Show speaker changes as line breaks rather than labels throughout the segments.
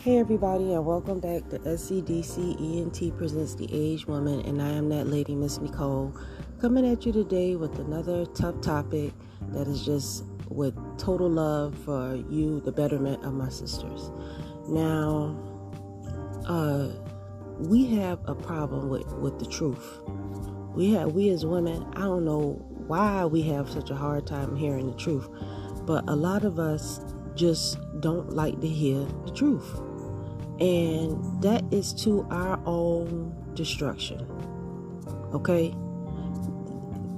Hey everybody, and welcome back to SCDC ENT Presents The Aged Woman, and I am that lady, Miss Nicole, coming at you today with another tough topic that is just with total love for you, the betterment of my sisters. Now, we have a problem with the truth. We as women, I don't know why we have such a hard time hearing the truth, but a lot of us just don't like to hear the truth. And that is to our own destruction. Okay?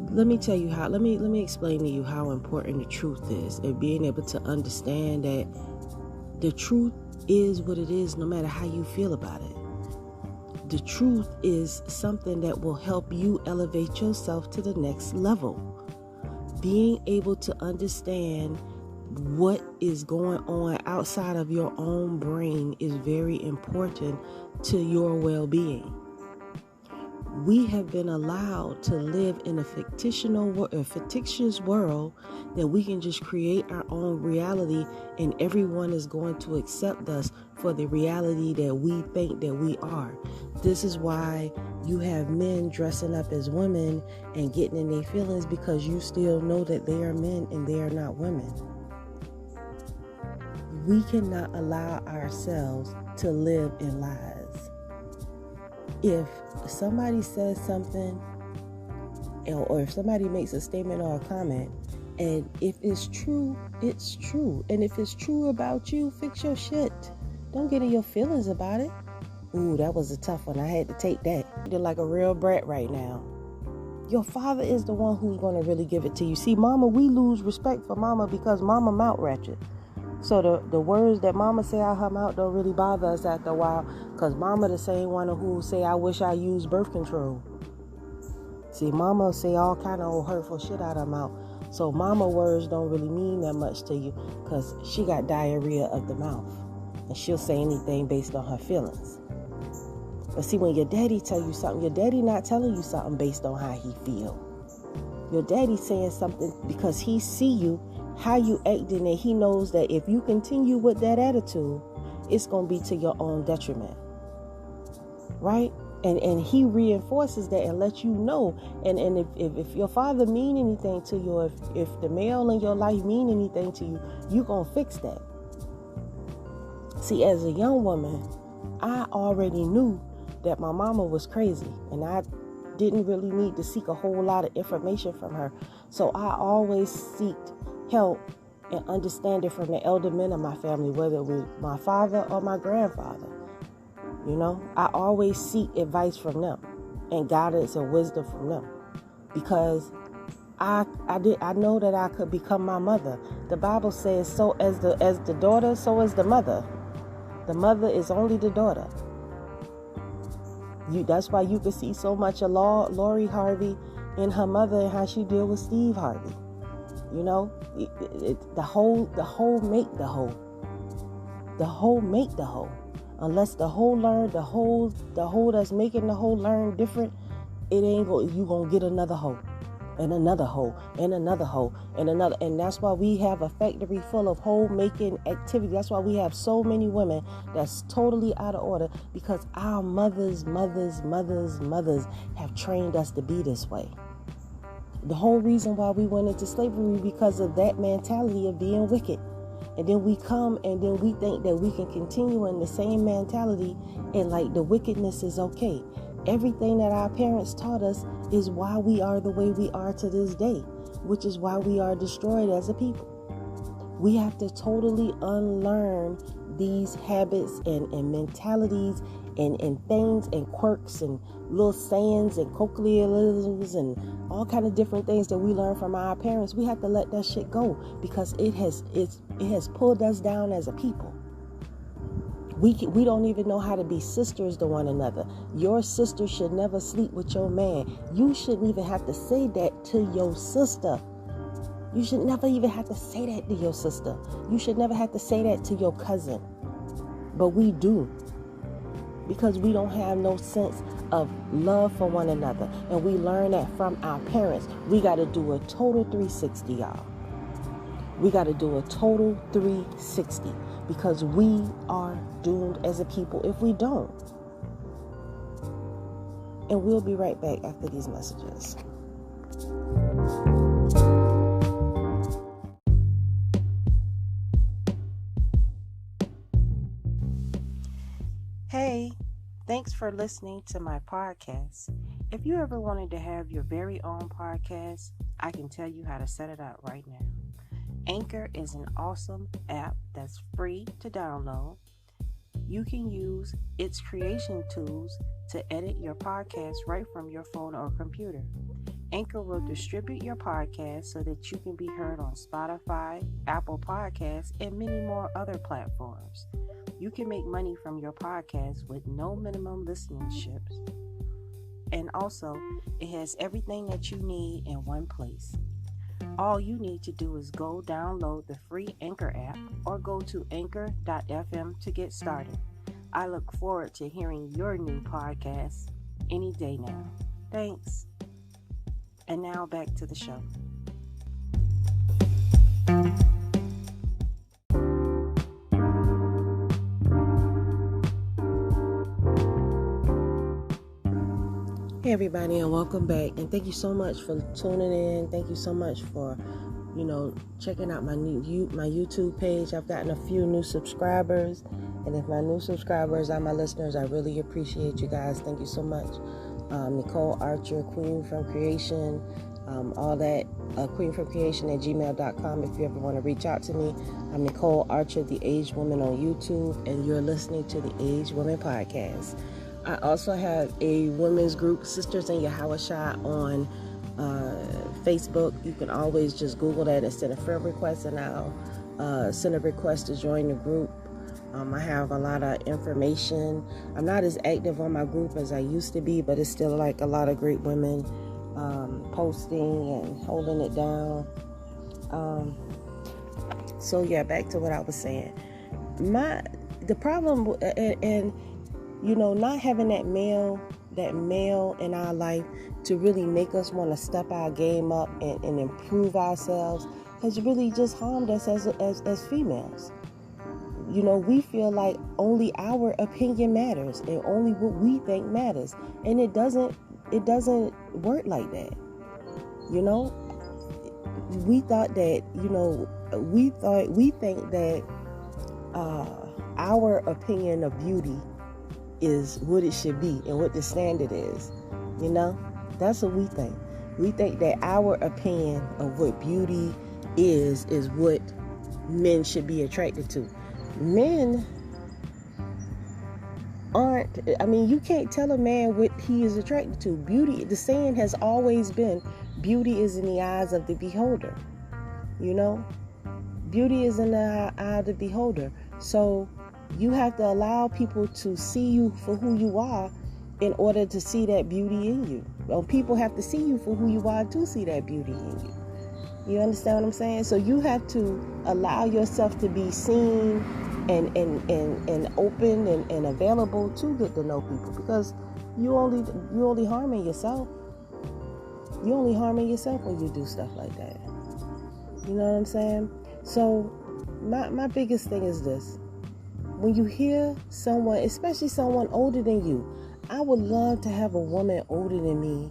Let me tell you how, let me explain to you how important the truth is, and being able to understand that the truth is what it is no matter how you feel about it. The truth is something that will help you elevate yourself to the next level. Being able to understand what is going on outside of your own brain is very important to your well-being. We have been allowed to live in a fictitious world that we can just create our own reality, and everyone is going to accept us for the reality that we think that we are. This is why you have men dressing up as women and getting in their feelings, because you still know that they are men and they are not women. We cannot allow ourselves to live in lies. If somebody says something, or if somebody makes a statement or a comment, and if it's true, it's true. And if it's true about you, fix your shit. Don't get in your feelings about it. Ooh, that was a tough one. I had to take that. You're like a real brat right now. Your father is the one who's going to really give it to you. See, mama, we lose respect for mama because mama mouth ratchet. So the words that mama say out her mouth don't really bother us after a while, because mama the same one who say, I wish I used birth control. See, mama say all kind of old hurtful shit out her mouth. So mama words don't really mean that much to you, because she got diarrhea of the mouth. And she'll say anything based on her feelings. But see, when your daddy tell you something, your daddy not telling you something based on how he feel. Your daddy saying something because he see you, how you acting, and he knows that if you continue with that attitude, it's going to be to your own detriment. Right? And he reinforces that and lets you know. And if your father mean anything to you, if the male in your life mean anything to you, you going to fix that. See, as a young woman, I already knew that my mama was crazy, and I didn't really need to seek a whole lot of information from her. So I always seeked help and understanding from the elder men of my family, whether it was my father or my grandfather. You know, I always seek advice from them and guidance and wisdom from them, because I know that I could become my mother. The Bible says, so as the daughter, so is the mother. The mother is only the daughter. That's why you can see so much of Lori Harvey and her mother and how she deal with Steve Harvey. You know, the whole make the whole. The whole make the whole. Unless the whole learn, the whole that's making the whole learn different, it ain't you gonna get another hoe, and another hoe, and another hoe, and another. And that's why we have a factory full of hoe making activity. That's why we have so many women that's totally out of order, because our mothers have trained us to be this way. The whole reason why we went into slavery, because of that mentality of being wicked. And then we come and then we think that we can continue in the same mentality, and like the wickedness is okay. Everything that our parents taught us is why we are the way we are to this day, which is why we are destroyed as a people. We have to totally unlearn these habits and mentalities and things and quirks and little sayings and colloquialisms and all kind of different things that we learn from our parents. We have to let that shit go, because it has pulled us down as a people. We don't even know how to be sisters to one another. Your sister should never sleep with your man. You shouldn't even have to say that to your sister. You should never even have to say that to your sister. You should never have to say that to your cousin. But we do, because we don't have no sense of love for one another. And we learn that from our parents. We got to do a total 360, y'all. We got to do a total 360. because we are doomed as a people if we don't. And we'll be right back after these messages. Hey, thanks for listening to my podcast. If you ever wanted to have your very own podcast, I can tell you how to set it up right now. Anchor is an awesome app that's free to download. You can use its creation tools to edit your podcast right from your phone or computer. Anchor will distribute your podcast so that you can be heard on Spotify, Apple Podcasts, and many more other platforms. You can make money from your podcast with no minimum listenerships. And also, it has everything that you need in one place. All you need to do is go download the free Anchor app or go to anchor.fm to get started. I look forward to hearing your new podcast any day now. Thanks. And now back to the show. Hey everybody, and welcome back, and thank you so much for tuning in. Thank you so much for checking out my YouTube page. I've gotten a few new subscribers, and if my new subscribers are my listeners, I really appreciate you guys. Thank you so much. Nicole Archa, Queen from Creation, all that, queenfromcreation@gmail.com if you ever want to reach out to me. I'm Nicole Archa, the Aged Woman on YouTube, and you're listening to the Aged Woman Podcast. I also have a women's group, Sisters in Yahawashai, on Facebook. You can always just Google that and send a friend request, and I'll send a request to join the group. I have a lot of information. I'm not as active on my group as I used to be, but it's still like a lot of great women posting and holding it down. So yeah, back to what I was saying. The problem and not having that male in our life to really make us want to step our game up and improve ourselves has really just harmed us as females. We feel like only our opinion matters and only what we think matters, and it doesn't work like that. We thought that we think that our opinion of beauty is what it should be and what the standard is. That's what we think. We think that our opinion of what beauty is what men should be attracted to. Men aren't, you can't tell a man what he is attracted to. Beauty, the saying has always been, beauty is in the eyes of the beholder. Beauty is in the eye of the beholder. So you have to allow people to see you for who you are in order to see that beauty in you. Well, people have to see you for who you are to see that beauty in you. You understand what I'm saying? So you have to allow yourself to be seen and open and available to get to know people, because you only harming yourself. You only harming yourself when you do stuff like that. You know what I'm saying? So my biggest thing is this. When you hear someone, especially someone older than you, I would love to have a woman older than me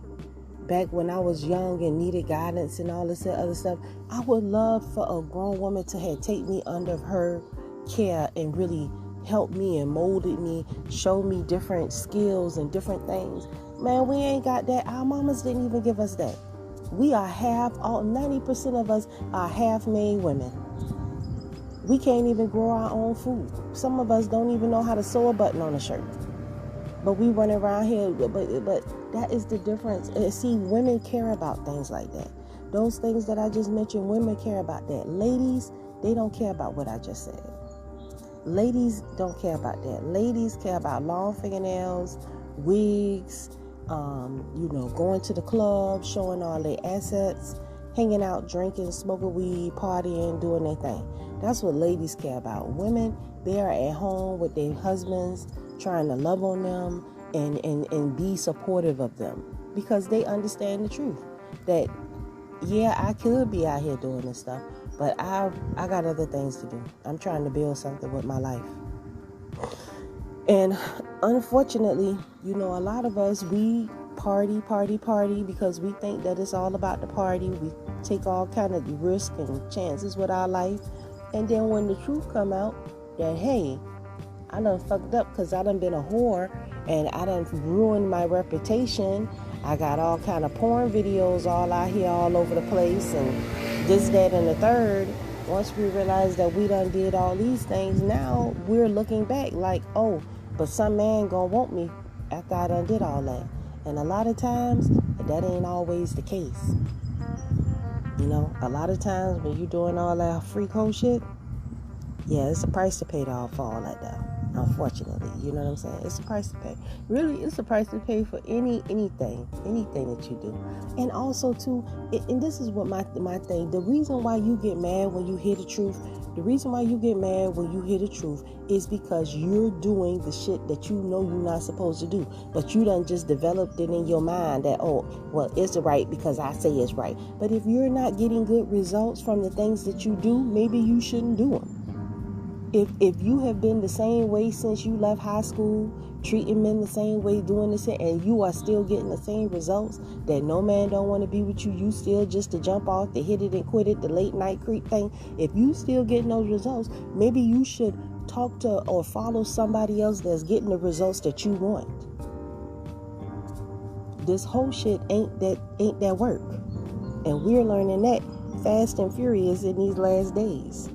back when I was young and needed guidance and all this other stuff. I would love for a grown woman to take me under her care and really help me and molded me, show me different skills and different things. Man, we ain't got that. Our mamas didn't even give us that. We are 90% of us are half-made women. We can't even grow our own food. Some of us don't even know how to sew a button on a shirt. But we run around here, but that is the difference. See, women care about things like that. Those things that I just mentioned, women care about that. Ladies, they don't care about what I just said. Ladies don't care about that. Ladies care about long fingernails, wigs, going to the club, showing all their assets, hanging out, drinking, smoking weed, partying, doing their thing. That's what ladies care about. Women, they are at home with their husbands, trying to love on them and be supportive of them, because they understand the truth that, yeah, I could be out here doing this stuff, But I got other things to do. I'm trying to build something with my life. And unfortunately, a lot of us, we party because we think that it's all about the party. We take all kind of risk and chances with our life. And then when the truth come out that, hey, I done fucked up because I done been a whore and I done ruined my reputation. I got all kind of porn videos all out here all over the place and this, that, and the third. Once we realize that we done did all these things, now we're looking back like, oh, but some man gonna want me after I done did all that. And a lot of times, that ain't always the case. A lot of times when you doing all that freak hoe shit, yeah, it's a price to pay to all for all that though. Unfortunately, you know what I'm saying? It's a price to pay. Really, it's a price to pay for anything that you do. And also too, and this is what my thing. The reason why you get mad when you hear the truth, is because you're doing the shit that you know you're not supposed to do. But you done just developed it in your mind that, oh, well, it's right because I say it's right. But if you're not getting good results from the things that you do, maybe you shouldn't do them. If you have been the same way since you left high school, treating men the same way, doing this, and you are still getting the same results, that no man don't want to be with you, you still just to jump off, the hit it and quit it, the late night creep thing, if you still getting those results, maybe you should talk to or follow somebody else that's getting the results that you want. This whole shit ain't that work. And we're learning that fast and furious in these last days.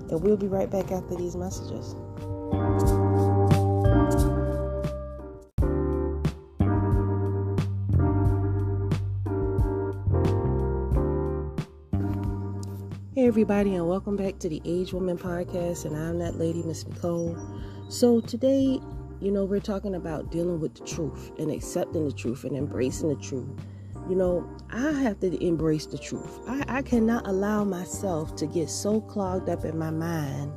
And we'll be right back after these messages. Hey everybody, and welcome back to the Age Woman Podcast, and I'm that lady, Miss Nicole. So today, we're talking about dealing with the truth and accepting the truth and embracing the truth. I have to embrace the truth. I cannot allow myself to get so clogged up in my mind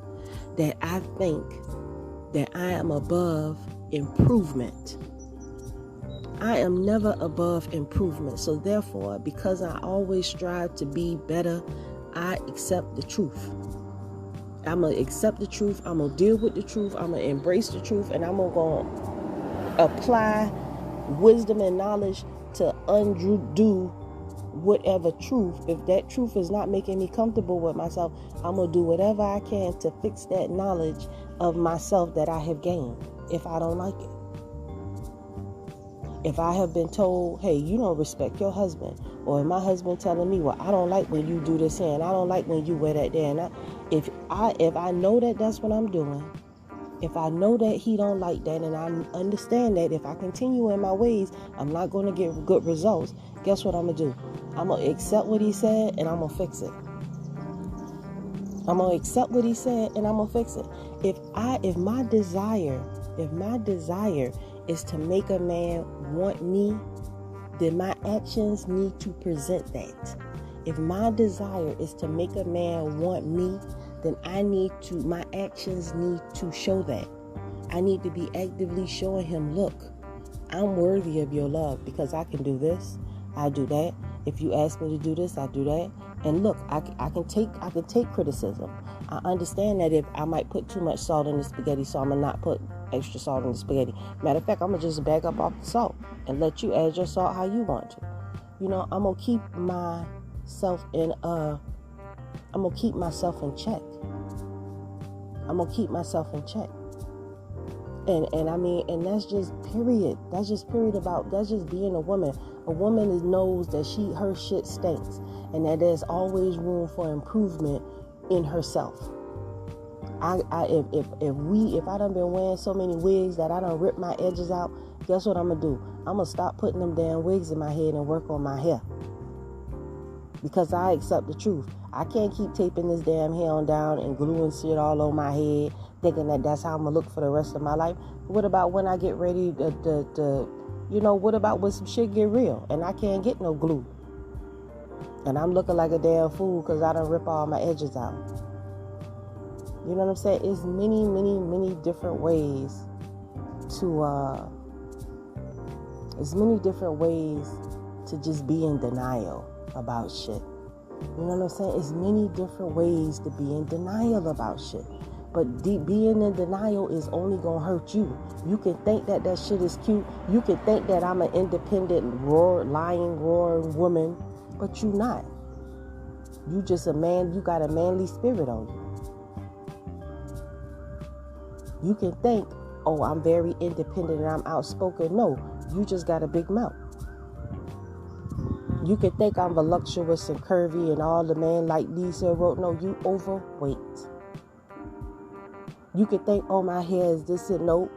that I think that I am above improvement. I am never above improvement. So therefore, because I always strive to be better, I accept the truth. I'm going to accept the truth. I'm going to deal with the truth. I'm going to embrace the truth. And I'm going to apply wisdom and knowledge to undo whatever truth. If that truth is not making me comfortable with myself, I'm going to do whatever I can to fix that knowledge of myself that I have gained if I don't like it. If I have been told, hey, you don't respect your husband, or my husband telling me, well, I don't like when you do this here, and I don't like when you wear that there, and if I know that that's what I'm doing, if I know that he don't like that, and I understand that if I continue in my ways, I'm not going to get good results, guess what I'm going to do? I'm going to accept what he said, and I'm going to fix it. I'm going to accept what he said, and I'm going to fix it. If my desire is to make a man want me, then my actions need to present that. If my desire is to make a man want me, then my actions need to show that. I need to be actively showing him, look, I'm worthy of your love because I can do this, I do that. If you ask me to do this, I do that. And look, I can take criticism. I understand that if I might put too much salt in the spaghetti, so I'm gonna not put extra salt in the spaghetti. Matter of fact, I'm gonna just back up off the salt and let you add your salt how you want to. I'm gonna keep myself in check. I'm gonna keep myself in check. And that's just period. That's just being a woman. A woman knows that her shit stinks, and that there's always room for improvement in herself. If I done been wearing so many wigs that I done ripped my edges out, guess what I'm gonna do? I'm gonna stop putting them damn wigs in my head and work on my hair. Because I accept the truth. I can't keep taping this damn hair on down and gluing shit all on my head, thinking that that's how I'm gonna look for the rest of my life. What about when I get ready what about when some shit get real and I can't get no glue? And I'm looking like a damn fool because I done rip all my edges out. You know what I'm saying? It's many, many, many different ways to just be in denial about shit. You know what I'm saying? It's many different ways to be in denial about shit. But being in denial is only going to hurt you. You can think that shit is cute. You can think that I'm an independent, lying, roaring woman. But you not. You just a man. You got a manly spirit on you. You can think, oh, I'm very independent and I'm outspoken. No, you just got a big mouth. You can think I'm voluptuous and curvy and all the man like Lisa wrote. No, you overweight. You can think, oh, my hair is this and no.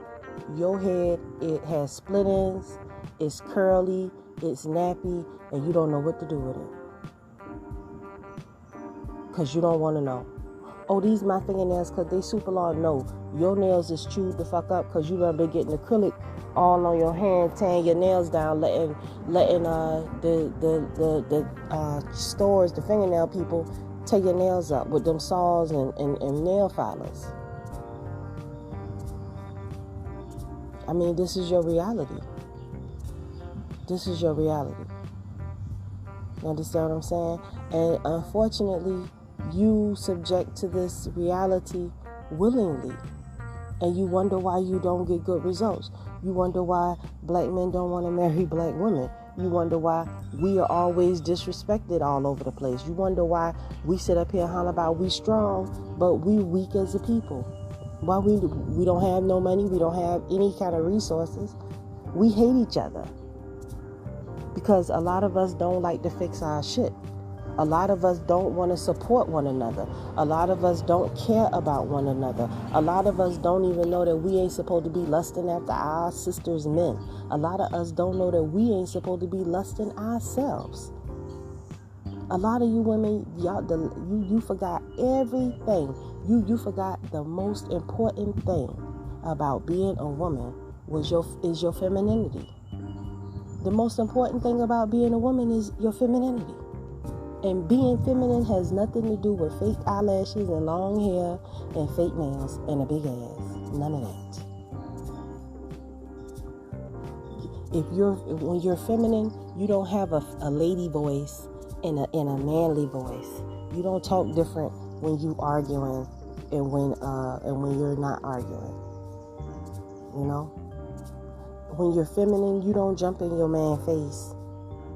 Your head, it has split ends, it's curly, it's nappy, and you don't know what to do with it. Because you don't want to know. Oh, these my fingernails because they super long. No, your nails is chewed the fuck up because you done been getting acrylic all on your hand, tearing your nails down, letting the stores, the fingernail people, tear your nails up with them saws and nail filers. I mean, this is your reality. This is your reality. You understand what I'm saying? And unfortunately, you subject to this reality willingly. And you wonder why you don't get good results. You wonder why black men don't want to marry black women. You wonder why we are always disrespected all over the place. You wonder why we sit up here and holler about we strong, but we weak as a people. Why we don't have no money, we don't have any kind of resources. We hate each other. Because a lot of us don't like to fix our shit. A lot of us don't want to support one another. A lot of us don't care about one another. A lot of us don't even know that we ain't supposed to be lusting after our sisters' men. A lot of us don't know that we ain't supposed to be lusting ourselves. A lot of you women, you forgot everything. You forgot the most important thing about being a woman is your femininity. The most important thing about being a woman is your femininity. And being feminine has nothing to do with fake eyelashes and long hair and fake nails and a big ass. None of that. When you're feminine, you don't have a lady voice and a manly voice. You don't talk different when you arguing and when you're not arguing. You know? When you're feminine, you don't jump in your man's face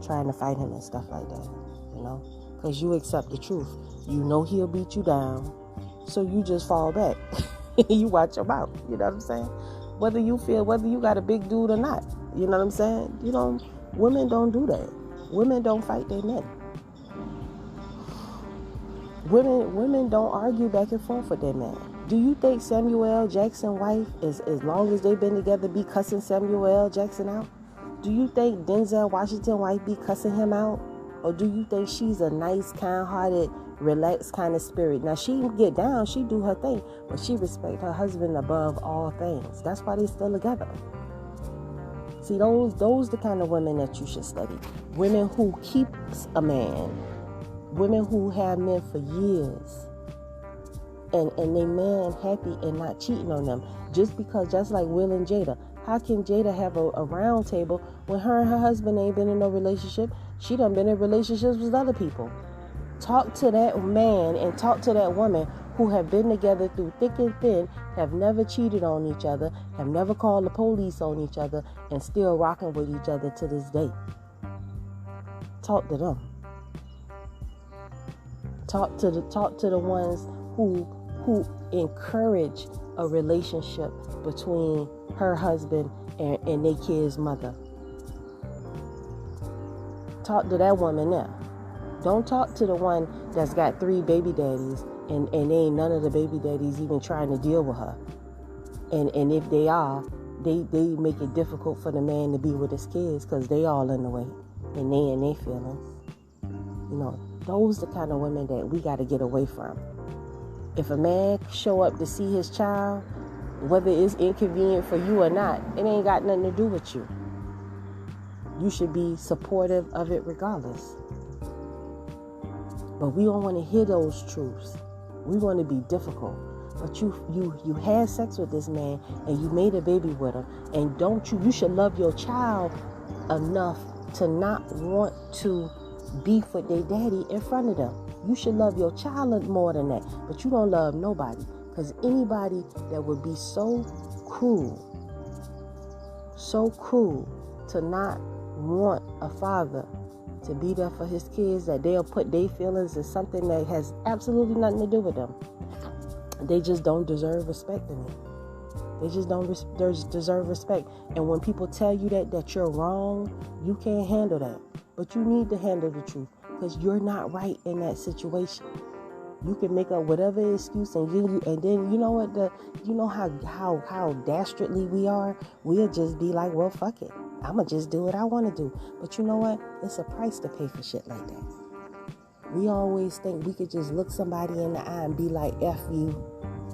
trying to fight him and stuff like that. You know? Because you accept the truth. You know he'll beat you down. So you just fall back. You watch him out. You know what I'm saying? Whether you got a big dude or not. You know what I'm saying? Women don't do that. Women don't fight their men. Women don't argue back and forth with their men. Do you think Samuel Jackson's wife, as long as they've been together, be cussing Samuel Jackson out? Do you think Denzel Washington's wife be cussing him out? Or do you think she's a nice, kind-hearted, relaxed kind of spirit? Now, she get down, she do her thing, but she respect her husband above all things. That's why they still together. See, those the kind of women that you should study. Women who keeps a man. Women who have men for years. And they man happy and not cheating on them. Just like Will and Jada. How can Jada have a round table when her and her husband ain't been in no relationship? She done been in relationships with other people. Talk to that man and talk to that woman who have been together through thick and thin, have never cheated on each other, have never called the police on each other, and still rocking with each other to this day. Talk to them. Talk to the ones who encourage a relationship between her husband and their kid's mother. Talk to that woman now. Don't talk to the one that's got 3 baby daddies and ain't none of the baby daddies even trying to deal with her. And if they are, they make it difficult for the man to be with his kids because they all in the way and they in their feelings. You know, those the kind of women that we got to get away from. If a man show up to see his child, whether it's inconvenient for you or not, it ain't got nothing to do with you. You should be supportive of it regardless. But we don't want to hear those truths. We want to be difficult. But you had sex with this man and you made a baby with him. And you should love your child enough to not want to beef with their daddy in front of them. You should love your child more than that, but you don't love nobody. Because anybody that would be so cruel to not want a father to be there for his kids, that they'll put their feelings in something that has absolutely nothing to do with them. They just don't deserve respect to me. They just don't deserve respect. And when people tell you that you're wrong, you can't handle that. But you need to handle the truth, because you're not right in that situation. You can make up whatever excuse and then you know what, you know how dastardly we are. We'll just be like, well, fuck it, I'ma just do what I want to do. But you know what? It's a price to pay for shit like that. We always think we could just look somebody in the eye and be like, F you,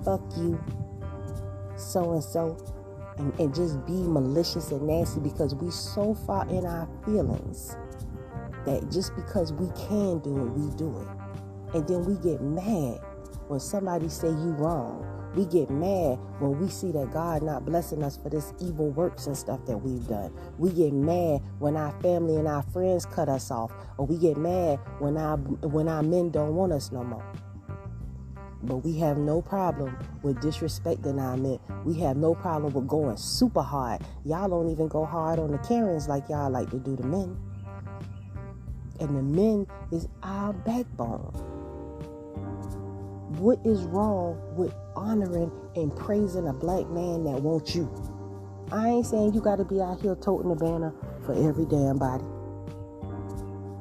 fuck you, so and so, and just be malicious and nasty because we so far in our feelings that just because we can do it, we do it. And then we get mad when somebody say you wrong. We get mad when we see that God not blessing us for this evil works and stuff that we've done. We get mad when our family and our friends cut us off, or we get mad when our men don't want us no more. But we have no problem with disrespecting our men. We have no problem with going super hard. Y'all don't even go hard on the Karens like y'all like to do the men. And the men is our backbone. What is wrong with honoring and praising a black man that wants you? I ain't saying you got to be out here toting the banner for every damn body.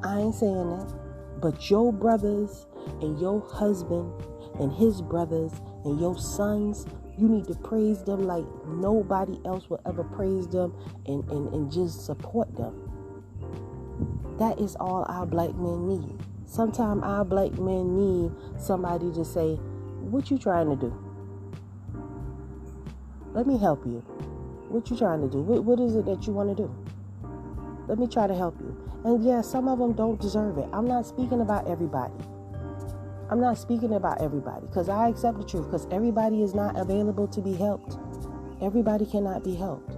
I ain't saying that. But your brothers and your husband and his brothers and your sons, you need to praise them like nobody else will ever praise them, and just support them. That is all our black men need. Sometimes our black men need somebody to say, what you trying to do? Let me help you. What you trying to do? What is it that you want to do? Let me try to help you. And yeah, some of them don't deserve it. I'm not speaking about everybody. Because I accept the truth. Because everybody is not available to be helped. Everybody cannot be helped.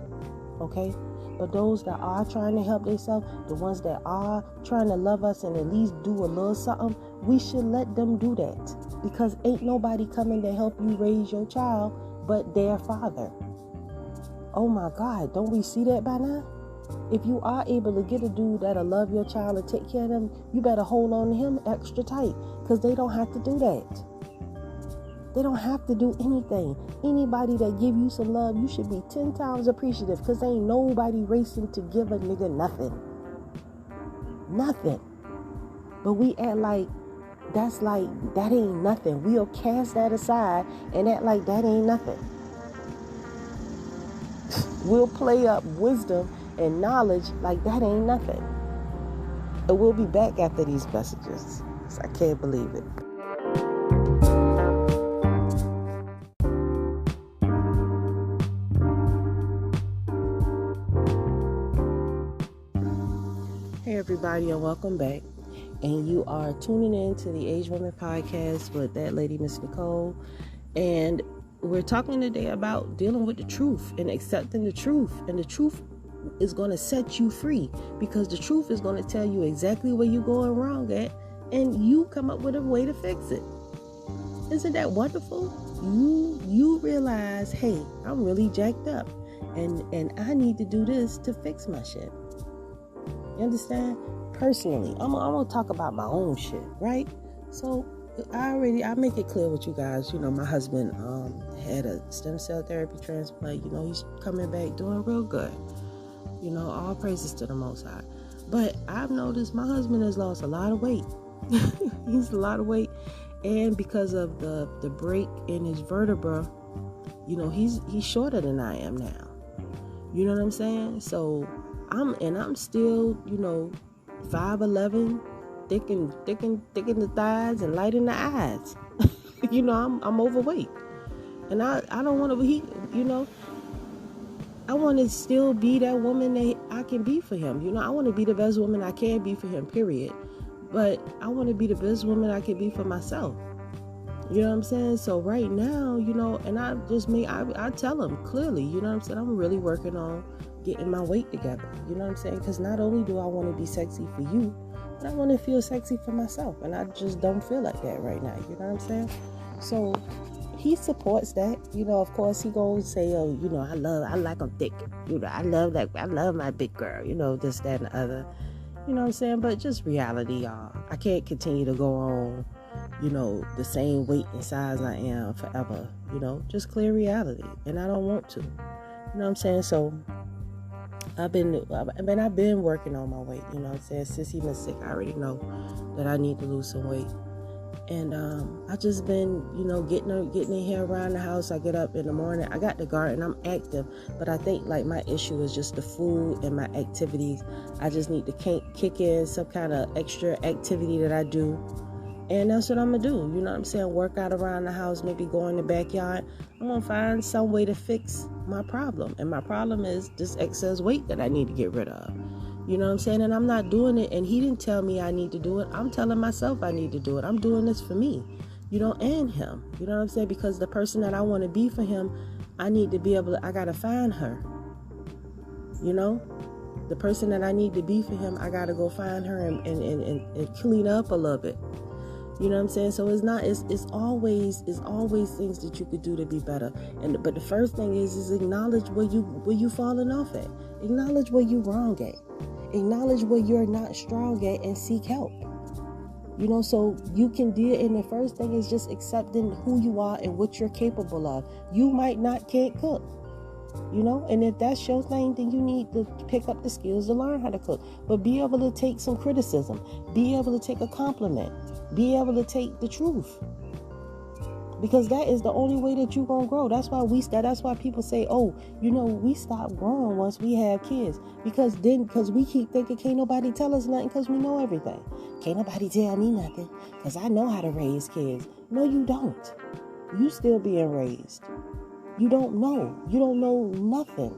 Okay? But those that are trying to help themselves, the ones that are trying to love us and at least do a little something, we should let them do that. Because ain't nobody coming to help you raise your child but their father. Oh my God, don't we see that by now? If you are able to get a dude that'll love your child and take care of them, you better hold on to him extra tight. Because they don't have to do that. They don't have to do anything. Anybody that give you some love, you should be 10 times appreciative, because ain't nobody racing to give a nigga nothing. Nothing. But we act like that ain't nothing. We'll cast that aside and act like that ain't nothing. We'll play up wisdom and knowledge like that ain't nothing. And we'll be back after these messages. I can't believe it. Hey everybody, and welcome back. And you are tuning in to the Age Woman Podcast with that lady, Miss Nicole. And we're talking today about dealing with the truth and accepting the truth. And the truth is going to set you free, because the truth is going to tell you exactly where you're going wrong at, and you come up with a way to fix it. Isn't that wonderful? You realize, hey, I'm really jacked up, and I need to do this to fix my shit. You understand? Personally, I'm gonna talk about my own shit, right? So I make it clear with you guys. You know, my husband had a stem cell therapy transplant. You know, he's coming back doing real good. You know, all praises to the Most High. But I've noticed my husband has lost a lot of weight. He's a lot of weight, and because of the break in his vertebra, you know, he's shorter than I am now. You know what I'm saying? So I'm still, you know, 5'11", thick in the thighs and light in the eyes. You know, I'm overweight, and I don't want to be, you know, I want to still be that woman that I can be for him. You know, I want to be the best woman I can be for him, period. But I want to be the best woman I can be for myself. You know what I'm saying? So right now, you know, and I tell him clearly, you know what I'm saying? I'm really working on getting my weight together. You know what I'm saying? Because not only do I want to be sexy for you, And I want to feel sexy for myself. And I just don't feel like that right now. You know what I'm saying? So he supports that. You know, of course, he gonna say, oh, you know, I like them thick. You know, I love my big girl. You know, this, that, and the other. You know what I'm saying? But just reality, y'all. I can't continue to go on, you know, the same weight and size I am forever. You know, just clear reality. And I don't want to. You know what I'm saying? So I've been working on my weight. You know what I'm saying? Since he been sick, I already know that I need to lose some weight. And I just been, you know, getting in here around the house. I get up in the morning. I got the garden. I'm active. But I think, like, my issue is just the food and my activities. I just need to kick in some kind of extra activity that I do. And that's what I'm going to do. You know what I'm saying? Work out around the house, maybe go in the backyard. I'm going to find some way to fix my problem. And my problem is this excess weight that I need to get rid of. You know what I'm saying? And I'm not doing it. And he didn't tell me I need to do it. I'm telling myself I need to do it. I'm doing this for me, you know, and him. You know what I'm saying? Because the person that I want to be for him, I need to be able to, I got to find her. You know? The person that I need to be for him, I got to go find her and clean up a little bit. You know what I'm saying? So it's always things that you could do to be better. But the first thing is acknowledge where you falling off at. Acknowledge where you wrong at. Acknowledge where you're not strong at and seek help. You know, so you can deal. And the first thing is just accepting who you are and what you're capable of. You might can't cook. You know, and if that's your thing, then you need to pick up the skills to learn how to cook. But be able to take some criticism. Be able to take a compliment. Be able to take the truth. Because that is the only way that you're going to grow. That's why people say, oh, you know, we stop growing once we have kids. Because we keep thinking, can't nobody tell us nothing because we know everything. Can't nobody tell me nothing because I know how to raise kids. No, you don't. You still being raised. You don't know. You don't know nothing.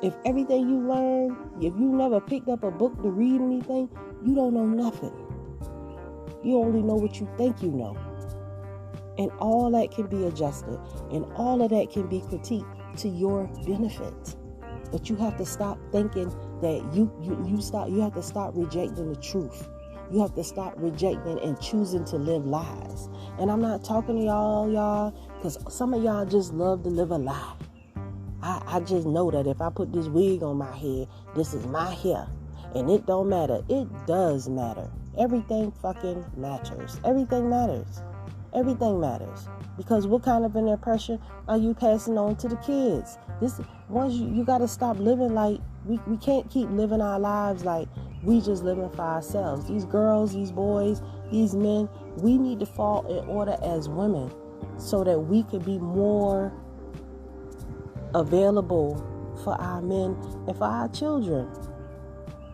If everything you learn, if you never picked up a book to read anything, you don't know nothing. You only know what you think you know. And all that can be adjusted. And all of that can be critiqued to your benefit. But you have to stop thinking that you have to stop rejecting the truth. You have to stop rejecting and choosing to live lies. And I'm not talking to y'all, because some of y'all just love to live a lie. I just know that if I put this wig on my head, this is my hair. And it don't matter. It does matter. Everything fucking matters. Everything matters. Everything matters. Because what kind of an impression are you passing on to the kids? Once you got to stop living like, we can't keep living our lives like we just living for ourselves. These girls, these boys, these men, we need to fall in order as women so that we can be more available for our men and for our children.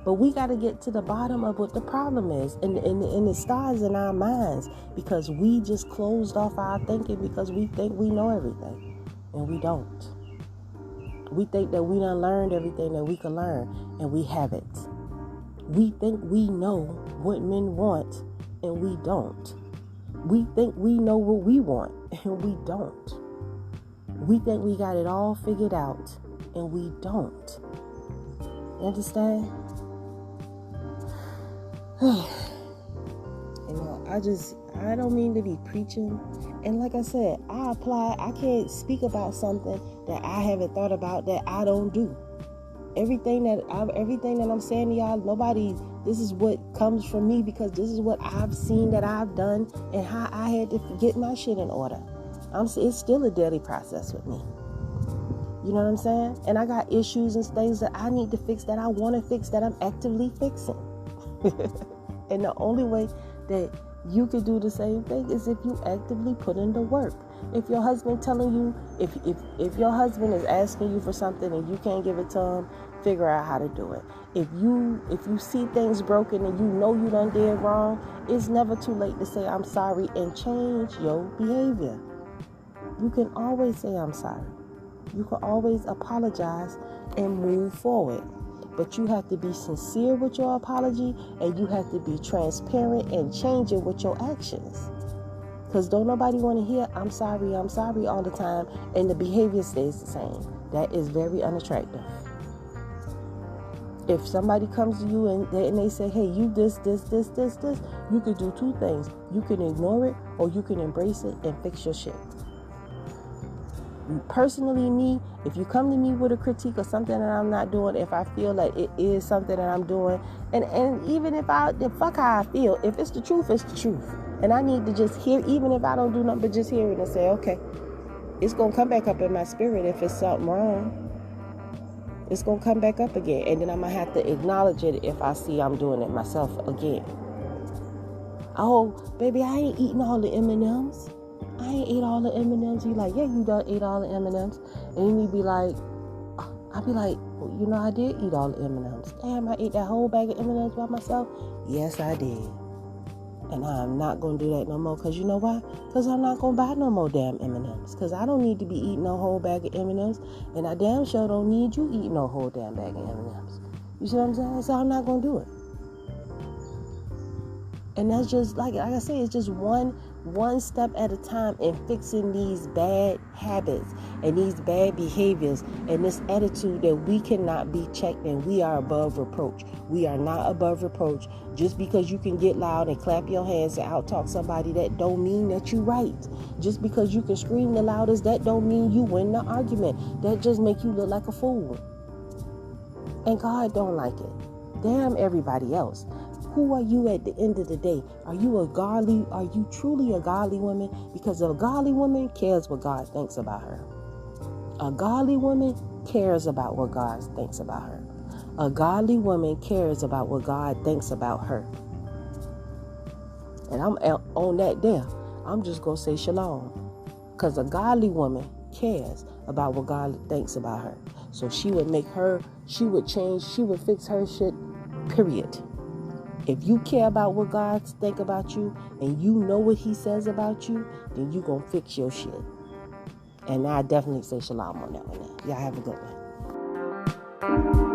But we got to get to the bottom of what the problem is. And it starts in our minds because we just closed off our thinking because we think we know everything. And we don't. We think that we done learned everything that we can learn. And we haven't. We think we know what men want. And we don't. We think we know what we want. And we don't. We think we got it all figured out. And we don't. You understand? You know, I don't mean to be preaching. And like I said, I can't speak about something that I haven't thought about that I don't do. Everything that I'm saying to y'all, this is what comes from me because this is what I've seen that I've done and how I had to get my shit in order. It's still a daily process with me. You know what I'm saying? And I got issues and things that I need to fix, that I want to fix, that I'm actively fixing. And the only way that you can do the same thing is if you actively put in the work. If your husband telling you, if your husband is asking you for something and you can't give it to him, figure out how to do it. If you see things broken and you know you done did wrong, it's never too late to say I'm sorry and change your behavior. You can always say I'm sorry. You can always apologize and move forward. But you have to be sincere with your apology and you have to be transparent and change it with your actions. Because don't nobody want to hear I'm sorry all the time and the behavior stays the same. That is very unattractive. If somebody comes to you and they say, hey, you this, you could do two things. You can ignore it or you can embrace it and fix your shit. Personally, me, if you come to me with a critique of something that I'm not doing, if I feel like it is something that I'm doing, and even if fuck how I feel, if it's the truth, it's the truth. And I need to just hear, even if I don't do nothing but just hear it and say, okay, it's going to come back up in my spirit if it's something wrong. It's going to come back up again. And then I'm going to have to acknowledge it if I see I'm doing it myself again. Oh, baby, I ain't eating all the M&Ms. I ain't ate all the M&Ms. You like, yeah, you done ate all the M&Ms. And you be like, I'll be like, well, you know, I did eat all the M&Ms. Damn, I ate that whole bag of M&Ms by myself. Yes, I did. And I'm not going to do that no more. Because you know why? Because I'm not going to buy no more damn M&Ms. Because I don't need to be eating no whole bag of M&Ms. And I damn sure don't need you eating no whole damn bag of M&Ms. You see what I'm saying? So I'm not going to do it. And that's just, like I say, it's just one step at a time in fixing these bad habits and these bad behaviors and this attitude that we cannot be checked and we are above reproach. We are not above reproach. Just because you can get loud and clap your hands and out-talk somebody, that don't mean that you're right. Just because you can scream the loudest, that don't mean you win the argument. That just make you look like a fool. And God don't like it. Damn everybody else. Who are you at the end of the day? Are you truly a godly woman? Because a godly woman cares what God thinks about her. A godly woman cares about what God thinks about her. A godly woman cares about what God thinks about her. And I'm on that there. I'm just going to say shalom. Because a godly woman cares about what God thinks about her. So she would change, she would fix her shit, period. If you care about what God thinks about you and you know what he says about you, then you going to fix your shit. And I definitely say shalom on that one. Y'all have a good one.